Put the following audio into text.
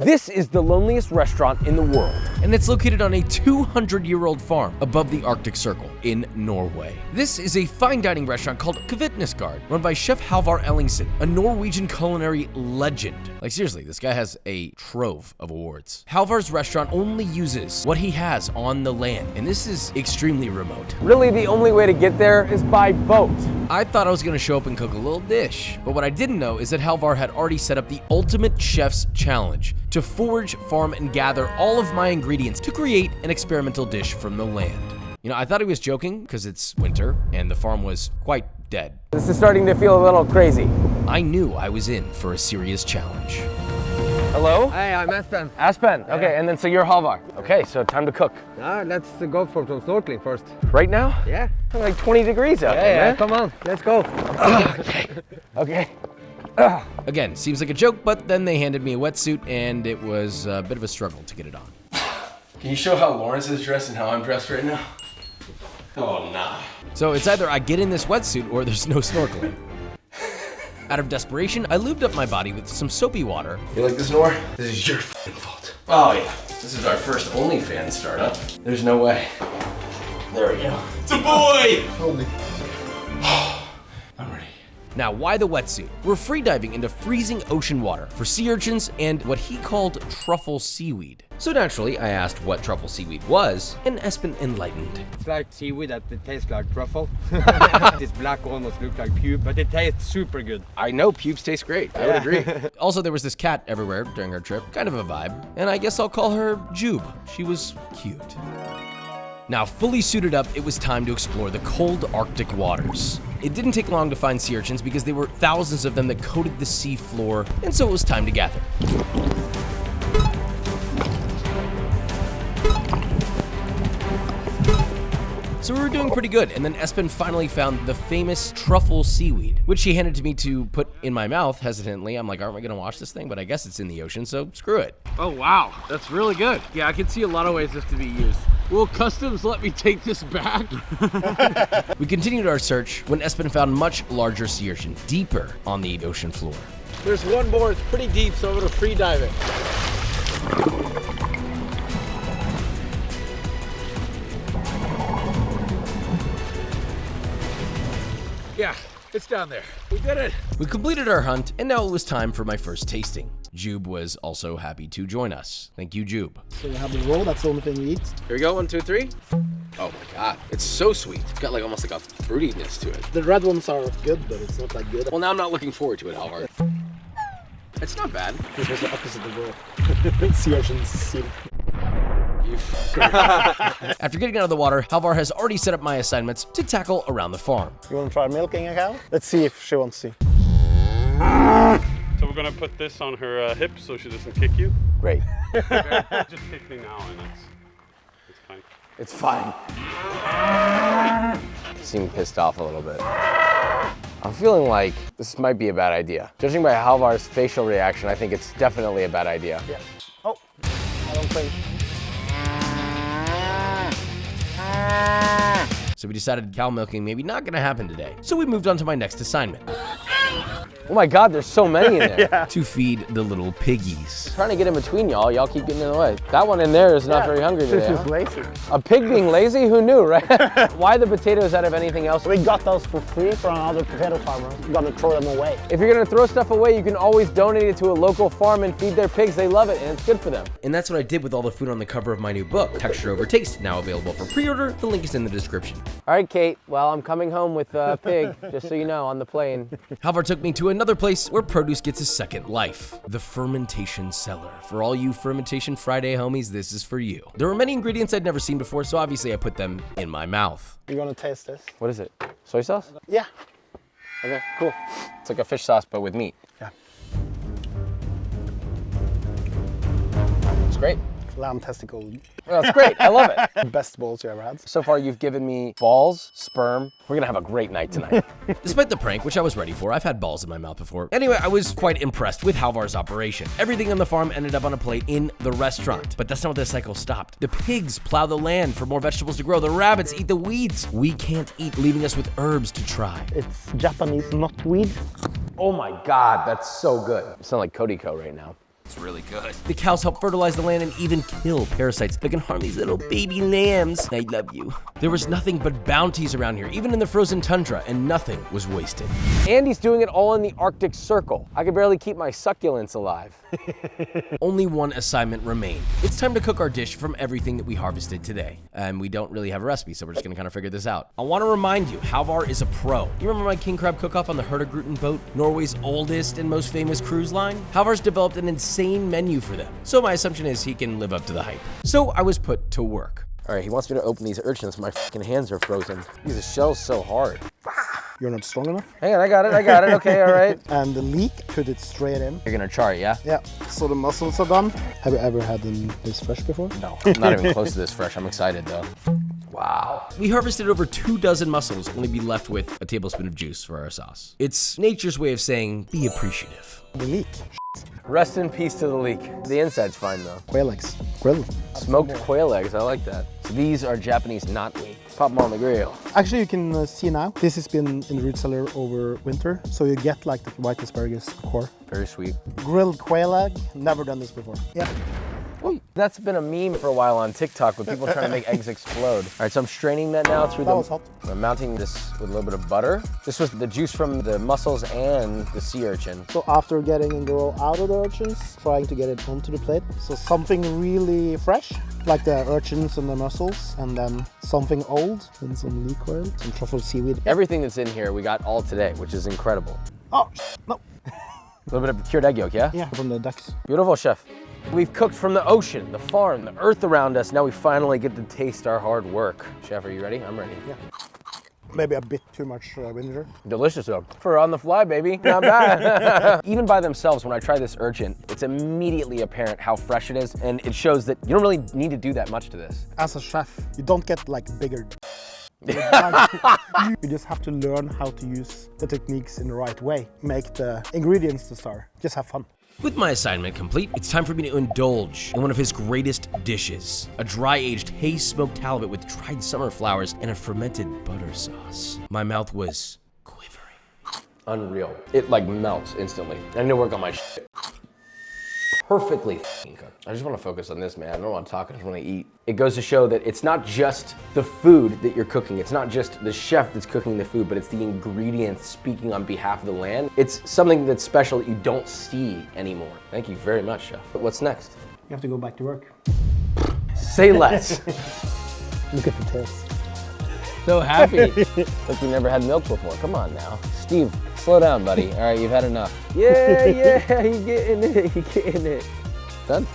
This is the loneliest restaurant in the world. And it's located on a 200-year-old farm above the Arctic Circle in Norway. This is a fine dining restaurant called Kvitnesgard, run by Chef Halvard Ellingsen, a Norwegian culinary legend. Like seriously, this guy has a trove of awards. Halvard's restaurant only uses what he has on the land, and this is extremely remote. Really, the only way to get there is by boat. I thought I was gonna show up and cook a little dish, but what I didn't know is that Halvard had already set up the ultimate chef's challenge to forage, farm, and gather all of my ingredients to create an experimental dish from the land. You know, I thought he was joking because it's winter and the farm was quite dead. This is starting to feel a little crazy. I knew I was in for a serious challenge. Hello? Hey, I'm Espen. Aspen. Yeah. Okay, and then so you're Halvard. Okay, so time to cook. Let's go for some snorkeling first. Right now? Yeah. Like 20 degrees out there, man. Come on, let's go. Okay. Again, seems like a joke, but then they handed me a wetsuit and it was a bit of a struggle to get it on. Can you show how Lawrence is dressed and how I'm dressed right now? Oh, nah. So it's either I get in this wetsuit or there's no snorkeling. Out of desperation, I lubed up my body with some soapy water. You like this, Nor? This is your f***ing fault. Oh yeah, this is our first OnlyFans startup. There's no way. There we go. It's a boy! Holy. I'm ready. Now, why the wetsuit? We're freediving into freezing ocean water for sea urchins and what he called truffle seaweed. So naturally, I asked what truffle seaweed was, and Espen enlightened. It's like seaweed that it tastes like truffle. This black almost looks like pube, but it tastes super good. I know pubes taste great. I would agree. Also, there was this cat everywhere during our trip, kind of a vibe, and I guess I'll call her Jube. She was cute. Now, fully suited up, it was time to explore the cold Arctic waters. It didn't take long to find sea urchins because there were thousands of them that coated the sea floor, and so it was time to gather. So we were doing pretty good, and then Espen finally found the famous truffle seaweed, which he handed to me to put in my mouth hesitantly. I'm like, aren't we gonna wash this thing? But I guess it's in the ocean, so screw it. Oh wow, that's really good. Yeah, I can see a lot of ways this to be used. Will customs let me take this back? We continued our search when Espen found much larger sea urchin, deeper on the ocean floor. There's one more, it's pretty deep, so I'm gonna free dive it. Yeah, it's down there. We did it. We completed our hunt, and now it was time for my first tasting. Jube was also happy to join us. Thank you, Jube. So you have the roll, that's the only thing you eat. Here we go, 1, 2, 3. Oh my God, it's so sweet. It's got like almost like a fruitiness to it. The red ones are good, but it's not that good. Well, now I'm not looking forward to it, Halvard. It's not bad. This was the opposite of the roll. Sea urchins seem. After getting out of the water, Halvard has already set up my assignments to tackle around the farm. You want to try milking a cow? Let's see if she wants to. So we're gonna put this on her hip so she doesn't kick you. Great. Just kick me now and it's fine. It's fine. Seem pissed off a little bit. I'm feeling like this might be a bad idea. Judging by Halvard's facial reaction, I think it's definitely a bad idea. Yeah. Oh, I don't think. So we decided cow milking maybe not gonna happen today. So we moved on to my next assignment. Oh my God, there's so many in there. Yeah. To feed the little piggies. Trying to get in between y'all. Y'all keep getting in the way. That one in there is not very hungry She's today. just Huh? lazy. A pig being lazy? Who knew, right? Why the potatoes out of anything else? We got those for free from another potato farmer. We're gonna throw them away. If you're gonna throw stuff away, you can always donate it to a local farm and feed their pigs. They love it and it's good for them. And that's what I did with all the food on the cover of my new book, Texture Over Taste, now available for pre-order. The link is in the description. All right, Kate. Well, I'm coming home with a pig, just so you know, on the plane. Halvard took me to another place where produce gets a second life, the fermentation cellar. For all you Fermentation Friday homies, this is for you. There were many ingredients I'd never seen before, so obviously I put them in my mouth. You're gonna taste this? What is it? Soy sauce? Yeah. Okay, cool. It's like a fish sauce, but with meat. Yeah. It's great. Lamb testicle. Oh, that's great. I love it. Best balls you ever had. So far, you've given me balls, sperm. We're gonna have a great night tonight. Despite the prank, which I was ready for, I've had balls in my mouth before. Anyway, I was quite impressed with Halvard's operation. Everything on the farm ended up on a plate in the restaurant. But that's not where the cycle stopped. The pigs plow the land for more vegetables to grow. The rabbits eat the weeds we can't eat, leaving us with herbs to try. It's Japanese knotweed. Oh my God, that's so good. You sound like Cody Co right now. It's really good. The cows help fertilize the land and even kill parasites that can harm these little baby lambs. I love you. There was nothing but bounties around here, even in the frozen tundra, and nothing was wasted. And he's doing it all in the Arctic Circle. I could barely keep my succulents alive. Only one assignment remained. It's time to cook our dish from everything that we harvested today. And we don't really have a recipe, so we're just gonna kind of figure this out. I wanna remind you, Halvar is a pro. You remember my king crab cook-off on the Hurtigruten boat? Norway's oldest and most famous cruise line? Halvar's developed an insane menu for them. So my assumption is he can live up to the hype. So I was put to work. All right, he wants me to open these urchins. My fucking hands are frozen. The shell's so hard. You're not strong enough. Hang on, I got it, okay, all right. And the leek, put it straight in. You're gonna char it, yeah? Yeah, so the mussels are done. Have you ever had them this fresh before? No, I'm not even close to this fresh. I'm excited though. Wow. We harvested over 24 mussels, only be left with a tablespoon of juice for our sauce. It's nature's way of saying, be appreciative. The leek. Rest in peace to the leek. The inside's fine though. Quail eggs. Grill. Smoked quail eggs, I like that. So these are Japanese knot leek. Pop them on the grill. Actually, you can see now, this has been in the root cellar over winter, so you get like the white asparagus core. Very sweet. Grilled quail egg, never done this before. Yeah. That's been a meme for a while on TikTok with people trying to make eggs explode. All right, so I'm straining that now through That was hot. I'm mounting this with a little bit of butter. This was the juice from the mussels and the sea urchin. So after getting and go out of the urchins, trying to get it onto the plate. So something really fresh, like the urchins and the mussels, and then something old, and some leek oil, some truffled seaweed. Everything that's in here we got all today, which is incredible. Oh, no. A little bit of cured egg yolk, yeah? Yeah, from the ducks. Beautiful, chef. We've cooked from the ocean, the farm, the earth around us. Now we finally get to taste our hard work. Chef, are you ready? I'm ready. Yeah. Maybe a bit too much vinegar. Delicious though. For on the fly, baby. Not bad. Even by themselves, when I try this urchin, it's immediately apparent how fresh it is, and it shows that you don't really need to do that much to this. As a chef, you don't get like bigger. You just have to learn how to use the techniques in the right way. Make the ingredients the star. Just have fun. With my assignment complete, it's time for me to indulge in one of his greatest dishes, a dry-aged hay-smoked halibut with dried summer flowers and a fermented butter sauce. My mouth was quivering. Unreal. It like melts instantly. I need to work on my shit. Perfectly cooked. I just want to focus on this, man. I don't want to talk, I just want to eat. It goes to show that it's not just the food that you're cooking. It's not just the chef that's cooking the food, but it's the ingredients speaking on behalf of the land. It's something that's special that you don't see anymore. Thank you very much, chef. But what's next? You have to go back to work. Say less. Look at the taste. So happy. Like you never had milk before. Come on now. Steve, slow down, buddy. All right, you've had enough. Yeah, you getting it, you getting it. Done?